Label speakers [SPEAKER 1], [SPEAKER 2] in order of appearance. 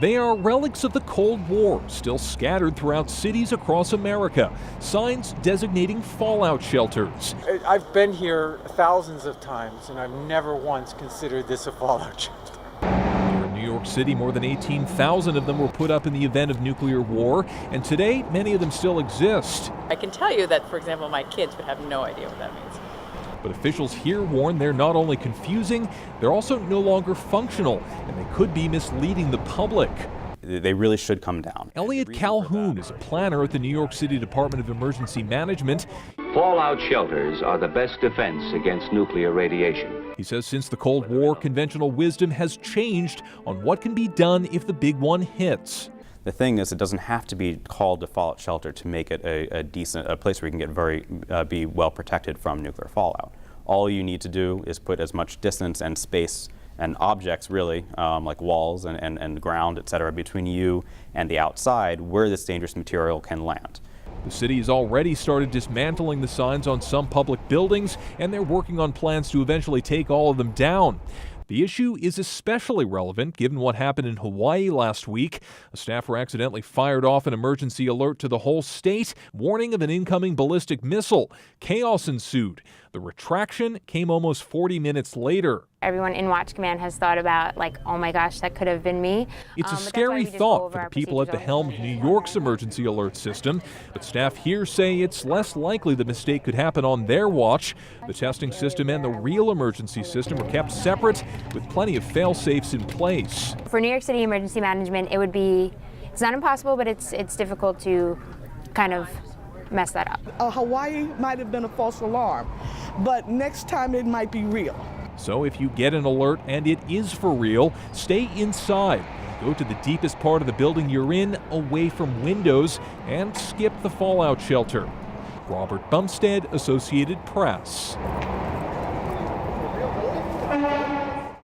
[SPEAKER 1] They are relics of the Cold War, still scattered throughout cities across America. Signs designating fallout shelters.
[SPEAKER 2] I've been here thousands of times, and I've never once considered this a fallout shelter.
[SPEAKER 1] Here in New York City, more than 18,000 of them were put up in the event of nuclear war, and today many of them still exist.
[SPEAKER 3] I can tell you that, for example, my kids would have no idea what that means.
[SPEAKER 1] But officials here warn they're not only confusing, they're also no longer functional, and they could be misleading the public.
[SPEAKER 4] They really should come down.
[SPEAKER 1] Elliot Calhoun is a planner at the New York City Department of Emergency Management.
[SPEAKER 5] Fallout shelters are the best defense against nuclear radiation.
[SPEAKER 1] He says since the Cold War, conventional wisdom has changed on what can be done if the big one hits.
[SPEAKER 4] The thing is, it doesn't have to be called a fallout shelter to make it a place where you can get be well protected from nuclear fallout. All you need to do is put as much distance and space and objects, really, like walls and ground, etc., between you and the outside where this dangerous material can land.
[SPEAKER 1] The city has already started dismantling the signs on some public buildings, and they're working on plans to eventually take all of them down. The issue is especially relevant given what happened in Hawaii last week. A staffer accidentally fired off an emergency alert to the whole state, warning of an incoming ballistic missile. Chaos ensued. The retraction came almost 40 minutes later.
[SPEAKER 6] Everyone in Watch Command has thought about, like, oh my gosh, that could have been me.
[SPEAKER 1] It's a scary thought for the people at the helm of New York's emergency alert system, but staff here say it's less likely the mistake could happen on their watch. The testing system and the real emergency system are kept separate, with plenty of fail-safes in place.
[SPEAKER 6] For New York City emergency management, it's not impossible, but it's difficult to kind of mess that up.
[SPEAKER 7] Hawaii might have been a false alarm, but next time it might be real.
[SPEAKER 1] So if you get an alert and it is for real, stay inside. Go to the deepest part of the building you're in, away from windows, and skip the fallout shelter. Robert Bumstead, Associated Press.